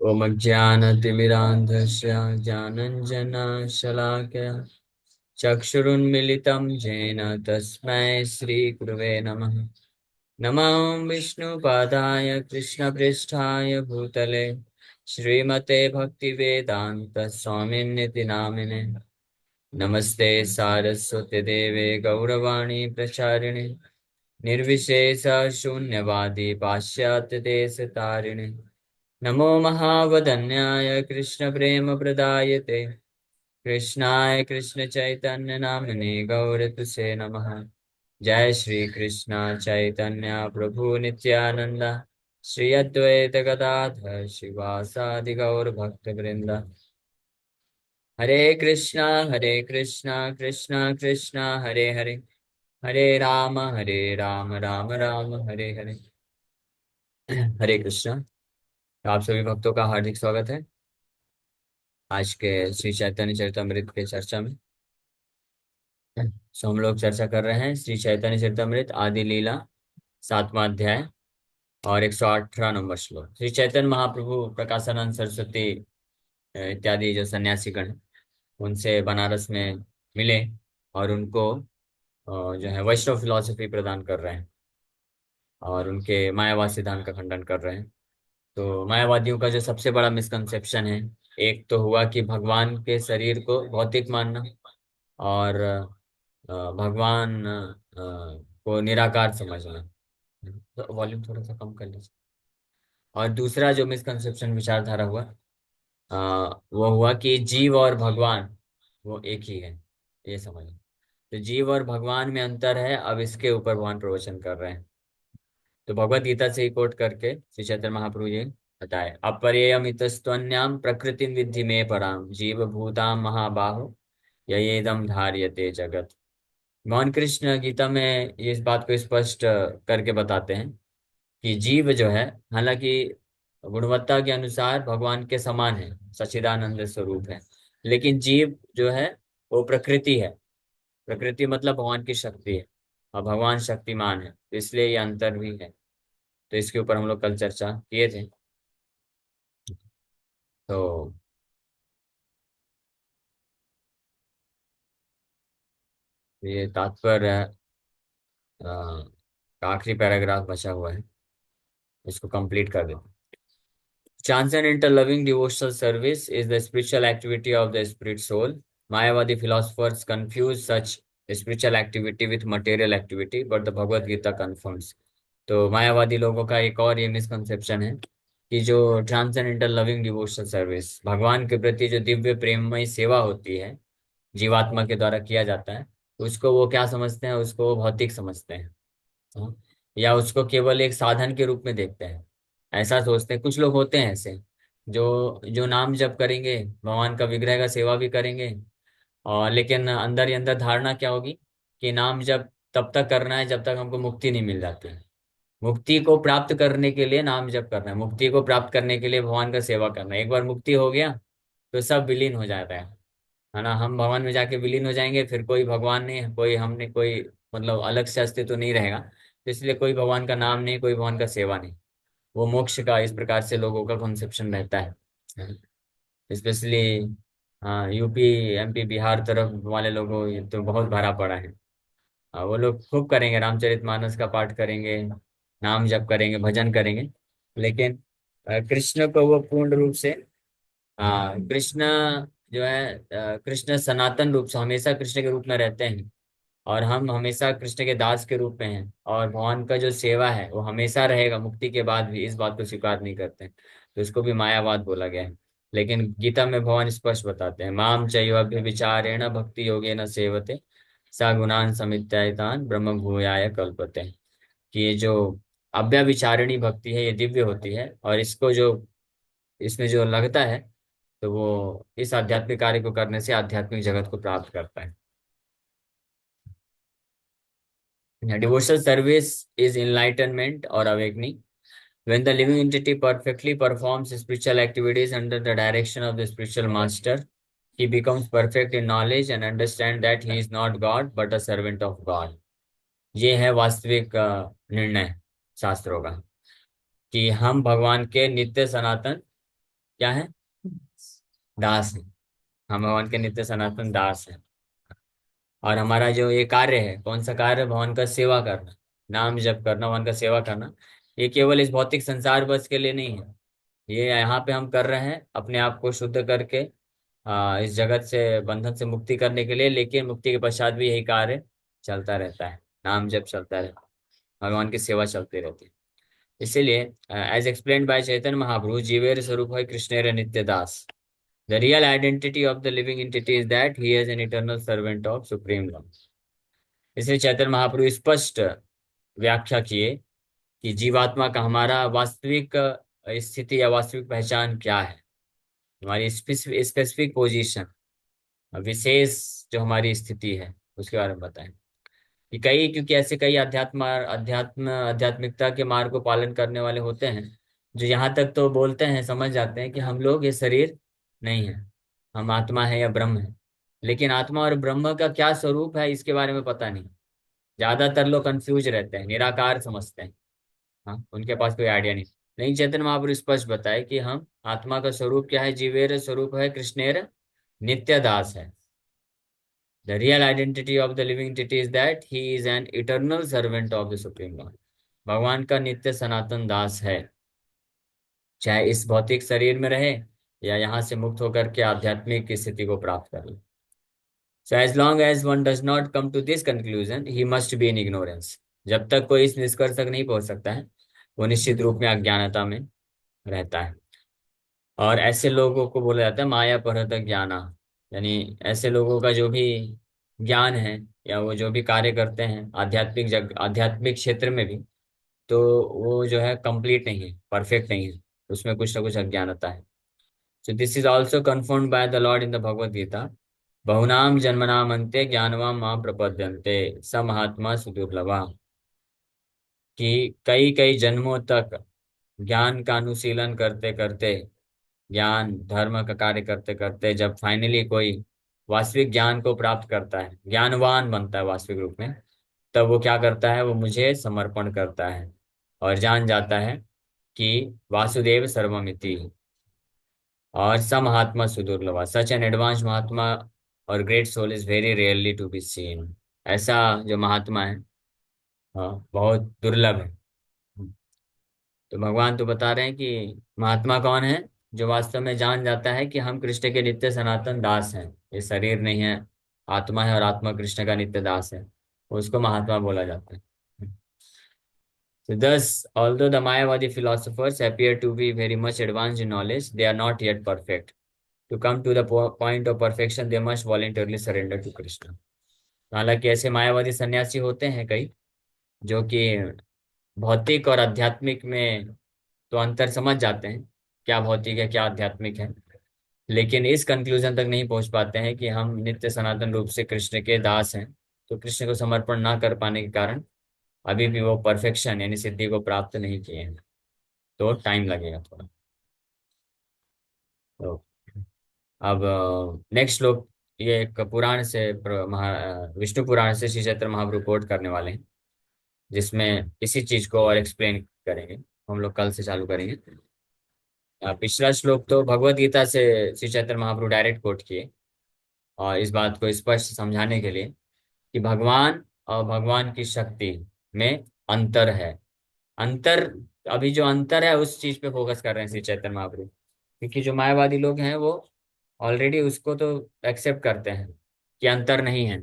ॐ अज्ञानतिमिरान्धस्य ज्ञानञ्जनशलाकया चक्षुरुन्मिलितं येन तस्मै श्रीगुरवे नमः। नमो विष्णुपादाय कृष्णपृष्ठाय भूतले श्रीमते भक्तिवेदान्तस्वामिन्निति नामिने। नमस्ते सारस्वती देवे गौरवाणी प्रचारिणे निर्विशेष शून्यवादी पाश्चात्य देश तारिणे। नमो महावदन्याय कृष्ण प्रेम प्रदायते कृष्णाय कृष्ण चैतन्य नामिने गौरतुसे नमः। जय श्री कृष्ण चैतन्य प्रभु नित्यानंद श्री अद्वैत गदाधर शिवासादि गौर भक्त वृंद। हरे कृष्णा कृष्णा कृष्णा हरे हरे, हरे राम राम राम हरे हरे। हरे कृष्णा। आप सभी भक्तों का हार्दिक स्वागत है आज के श्री चैतन्य चरितमृत के चर्चा में। हम लोग चर्चा कर रहे हैं श्री चैतन्य चरितमृत आदि लीला 7वां अध्याय और 118 नंबर श्लोक। श्री चैतन्य महाप्रभु प्रकाशानंद सरस्वती इत्यादि जो सन्यासी गण हैं, उनसे बनारस में मिले और उनको जो है वैष्णव फिलॉसफी प्रदान कर रहे हैं और उनके मायावाद सिद्धांत का खंडन कर रहे हैं। तो मायावादियों का जो सबसे बड़ा मिसकंसेप्शन है, एक तो हुआ कि भगवान के शरीर को भौतिक मानना और भगवान को निराकार समझना। तो वॉल्यूम थोड़ा सा कम कर लीजिए। और दूसरा जो मिसकंसेप्शन विचारधारा हुआ, वो हुआ कि जीव और भगवान वो एक ही है, ये समझ। तो जीव और भगवान में अंतर है, अब इसके ऊपर भगवान प्रवचन कर रहे हैं। तो भगवत गीता से ही कोट करके श्री चैतन्य महाप्रभु जी बताए, अपरियमितस्त्वन्याम प्रकृति विद्धि में पराम जीव भूताम महाबाहो ययेदम धार्यते जगत। भगवान कृष्ण गीता में ये इस बात को स्पष्ट करके बताते हैं कि जीव जो है, हालांकि गुणवत्ता के अनुसार भगवान के समान है, सच्चिदानंद स्वरूप है, लेकिन जीव जो है वो प्रकृति है। प्रकृति मतलब भगवान की शक्ति है और भगवान शक्तिमान है, तो इसलिए ये अंतर भी है। तो इसके ऊपर हम लोग कल चर्चा किए थे। तो ये तात्पर्य आखिरी पैराग्राफ बचा हुआ है, इसको कंप्लीट कर देते हैं। Transcendent loving devotional service is the spiritual activity of the spirit soul. Mayavadi philosophers confuse such spiritual activity with material activity, but the Bhagavad Gita confirms. तो मायावादी लोगों का एक और ये मिसकंसेप्शन है कि जो ट्रांसेंडेंटल लविंग डिवोशनल सर्विस, भगवान के प्रति जो दिव्य प्रेममय सेवा होती है, जीवात्मा के द्वारा किया जाता है, उसको वो क्या समझते हैं, उसको वो भौतिक समझते हैं। हाँ? या उसको केवल एक साधन के रूप में देखते हैं, ऐसा सोचते हैं। कुछ लोग होते हैं ऐसे जो जो नाम जप करेंगे, भगवान का विग्रह का सेवा भी करेंगे, और लेकिन अंदर ही अंदर धारणा क्या होगी कि नाम जप तब तक करना है जब तक हमको मुक्ति नहीं मिल जाती है। मुक्ति को प्राप्त करने के लिए नाम जप करना है, मुक्ति को प्राप्त करने के लिए भगवान का सेवा करना है। एक बार मुक्ति हो गया तो सब विलीन हो जाता है ना। हम भगवान में जाके विलीन हो जाएंगे, फिर कोई भगवान नहीं, कोई हमने कोई मतलब अलग से अस्तित्व तो नहीं रहेगा। तो इसलिए कोई भगवान का नाम नहीं, कोई भगवान का सेवा नहीं, वो मोक्ष का, इस प्रकार से लोगों का कॉन्सेप्शन रहता है। स्पेशली हाँ, यूपी एमपी बिहार तरफ वाले लोगों ये तो बहुत भरा पड़ा है। वो लोग खूब करेंगे, रामचरितमानस का पाठ करेंगे, नाम जप करेंगे, भजन करेंगे, लेकिन कृष्ण को वो पूर्ण रूप से, कृष्ण जो है, कृष्ण सनातन रूप से हमेशा कृष्ण के रूप में रहते हैं और हम हमेशा कृष्ण के दास के रूप में हैं, और भगवान का जो सेवा है वो हमेशा रहेगा मुक्ति के बाद भी, इस बात को स्वीकार नहीं करते हैं। तो इसको भी मायावाद बोला गया है। लेकिन गीता में भगवान स्पष्ट बताते हैं, माम चैव विचारेण भक्ति योगेन सेवते सा गुणान समित्यायतान ब्रह्म भूयाय कल्पते। कि ये जो अव्यभिचारिणी भक्ति है ये दिव्य होती है, और इसको जो इसमें जो लगता है तो वो इस आध्यात्मिक कार्य को करने से आध्यात्मिक जगत को प्राप्त करता है। Devotional service is enlightenment or awakening. When the living entity perfectly performs spiritual activities under the direction of the spiritual master, he becomes perfect in knowledge and understands that he is not God but a servant of God. ये है वास्तविक निर्णय शास्त्रों का, कि हम भगवान के नित्य सनातन क्या है? दास है। हम भगवान के नित्य सनातन दास है। और हमारा जो ये कार्य है, कौन सा कार्य? भगवान का सेवा करना, नाम जप करना, भगवान का सेवा करना। ये केवल इस भौतिक संसार बस के लिए नहीं है। ये यहाँ पे हम कर रहे हैं अपने आप को शुद्ध करके, इस जगत से, बंधन से मुक्ति करने के लिए। लेकिन मुक्ति के पश्चात भी यही कार्य चलता रहता है, नाम जप चलता रहता है, भगवान की सेवा चलती रहती है। इसीलिए as explained by Chaitanya Mahaprabhu, जीवेर स्वरूप है कृष्णेर नित्य दास। The real identity of the living entity is that he is an eternal servant of supreme lord. इसलिए चैतन्य महाप्रभु स्पष्ट व्याख्या किए कि जीवात्मा का हमारा वास्तविक स्थिति या वास्तविक पहचान क्या है, हमारी स्पेसिफिक पोजीशन, विशेष जो हमारी स्थिति है, उसके बारे में बताएं। कि कई, क्योंकि ऐसे कई आध्यात्मिकता के मार्ग को पालन करने वाले होते हैं, जो यहाँ तक तो बोलते हैं, समझ जाते हैं कि हम लोग ये शरीर नहीं है, हम आत्मा है या ब्रह्म है। लेकिन आत्मा और ब्रह्म का क्या स्वरूप है, इसके बारे में पता नहीं। ज्यादातर लोग कंफ्यूज रहते हैं, निराकार समझते हैं। हाँ, उनके पास कोई आइडिया नहीं। नहीं, चैतन्य महाप्रभु स्पष्ट बताए कि हम आत्मा का स्वरूप क्या है, जीवेर स्वरूप है कृष्णेर नित्य दास है। The real identity of the living entity is that he is an eternal servant of the Supreme Lord. भगवान का नित्य सनातन दास है, चाहे इस भौतिक शरीर में रहे या यहाँ से मुक्त होकर के आध्यात्मिक स्थिति को प्राप्त कर ले। So as long as one does not come to this conclusion, he must be in ignorance. जब तक कोई इस निष्कर्ष तक नहीं पहुंच सकता है, वो निश्चित रूप में अज्ञानता में रहता है। और ऐसे लोगों को बोला जाता है माया परत ज्ञाना। यानी ऐसे लोगों का जो भी ज्ञान है, या वो जो भी कार्य करते हैं आध्यात्मिक क्षेत्र में भी, तो वो जो है कंप्लीट नहीं है, परफेक्ट नहीं है, उसमें कुछ ना कुछ अज्ञानता है। So this is also confirmed by the lord in the Bhagavad Gita. बहुनाम जन्मनाम अन्ते ज्ञानवान मां प्रपद्यन्ते स महात्मा सुदुर्लभा। कि कई कई जन्मों तक ज्ञान का अनुशीलन करते करते, ज्ञान धर्म का कार्य करते करते, जब फाइनली कोई वास्तविक ज्ञान को प्राप्त करता है, ज्ञानवान बनता है वास्तविक रूप में, तब वो क्या करता है? वो मुझे समर्पण करता है और जान जाता है कि वासुदेव सर्वमिति। और स महात्मा सुदुर्लभ, सच एन एडवांस महात्मा और great soul is very rarely to be seen. ऐसा जो महात्मा है, हाँ, बहुत दुर्लभ है। तो भगवान तो बता रहे हैं कि महात्मा कौन है? जो वास्तव में जान जाता है कि हम कृष्ण के नित्य सनातन दास हैं, ये शरीर नहीं है, आत्मा है, और आत्मा कृष्ण का नित्य दास है, उसको महात्मा बोला जाता है। So thus, although the Mayavadi philosophers appear to be very much advanced in knowledge, they are not yet perfect. To come to the point of perfection, they must voluntarily surrender to Krishna. हालांकि ऐसे मायावादी सन्यासी होते हैं कई, जो कि भौतिक और आध्यात्मिक में तो अंतर समझ जाते हैं, क्या भौतिक है क्या आध्यात्मिक है, लेकिन इस कंक्लूजन तक नहीं पहुंच पाते हैं कि हम नित्य सनातन रूप से कृष्ण के दास हैं। तो कृष्ण को समर्पण ना कर पाने के कारण अभी भी वो परफेक्शन यानी सिद्धि को प्राप्त नहीं किए हैं, तो टाइम लगेगा थोड़ा। तो अब नेक्स्ट श्लोक, ये एक पुराण से विष्णु पुराण से श्री चैतन्य महाप्रभु कोट करने वाले हैं, जिसमें इसी चीज को और एक्सप्लेन करेंगे। हम लोग कल से चालू करेंगे। पिछला श्लोक तो भगवत गीता से श्री चैतन्य महाप्रभु डायरेक्ट कोट किए, और इस बात को स्पष्ट समझाने के लिए कि भगवान और भगवान की शक्ति में अंतर है। अंतर, अभी जो अंतर है उस चीज पे फोकस कर रहे हैं श्री चैतन्य महाप्रभु। क्योंकि जो मायावादी लोग हैं वो ऑलरेडी उसको तो एक्सेप्ट करते हैं कि अंतर नहीं है,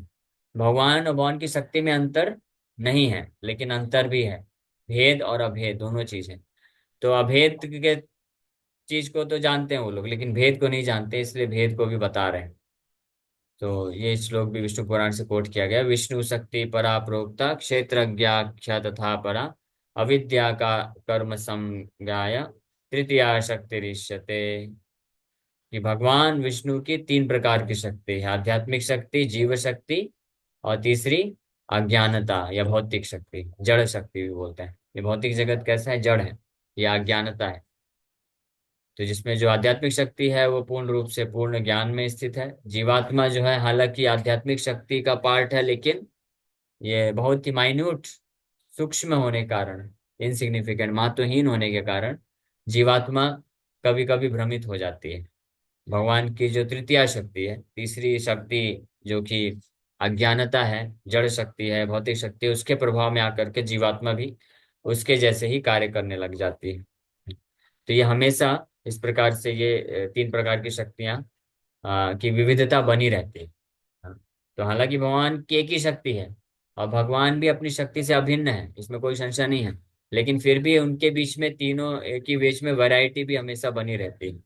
भगवान और भगवान की शक्ति में अंतर नहीं है, लेकिन अंतर भी है, भेद और अभेद दोनों चीज है। तो अभेद के चीज को तो जानते हैं वो लोग, लेकिन भेद को नहीं जानते, इसलिए भेद को भी बता रहे हैं। तो ये श्लोक भी विष्णु पुराण से कोट किया गया। विष्णु शक्ति परा प्रोक्ता क्षेत्रज्ञाख्या तथा परा अविद्या का कर्म संज्ञाय तृतीया शक्ति ऋष्यते। कि भगवान विष्णु की तीन प्रकार की शक्ति है, आध्यात्मिक शक्ति, जीव शक्ति, और तीसरी अज्ञानता या भौतिक शक्ति, जड़ शक्ति भी बोलते हैं। ये भौतिक जगत कैसा है? जड़ है, ये अज्ञानता है। तो जिसमें जो आध्यात्मिक शक्ति है वो पूर्ण रूप से पूर्ण ज्ञान में स्थित है। जीवात्मा जो है हालांकि आध्यात्मिक शक्ति का पार्ट है, लेकिन ये बहुत ही माइन्यूट, सूक्ष्म होने के कारण, इनसिग्निफिकेंट, महत्वहीन होने के कारण जीवात्मा कभी कभी भ्रमित हो जाती है। भगवान की जो तृतीय शक्ति है, तीसरी शक्ति, जो कि अज्ञानता है, जड़ शक्ति है, भौतिक शक्ति है, उसके प्रभाव में आकर के जीवात्मा भी उसके जैसे ही कार्य करने लग जाती है। तो ये हमेशा इस प्रकार से ये तीन प्रकार की शक्तियां की विविधता बनी रहती है। हाँ। तो हालांकि भगवान की एक ही शक्ति है, और भगवान भी अपनी शक्ति से अभिन्न है, इसमें कोई संशय नहीं है, लेकिन फिर भी उनके बीच में, तीनों के बीच में वैरायटी भी हमेशा बनी रहती है।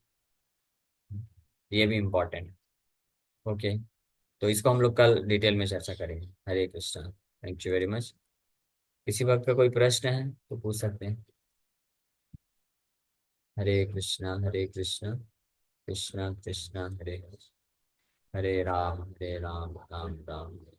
ये भी इम्पोर्टेंट। ओके। तो इसको हम लोग कल डिटेल में चर्चा करेंगे। Hare Krishna. Thank you very much. किसी वक्त का कोई प्रश्न है तो पूछ सकते हैं। हरे कृष्णा कृष्णा कृष्णा हरे हरे, हरे राम राम राम।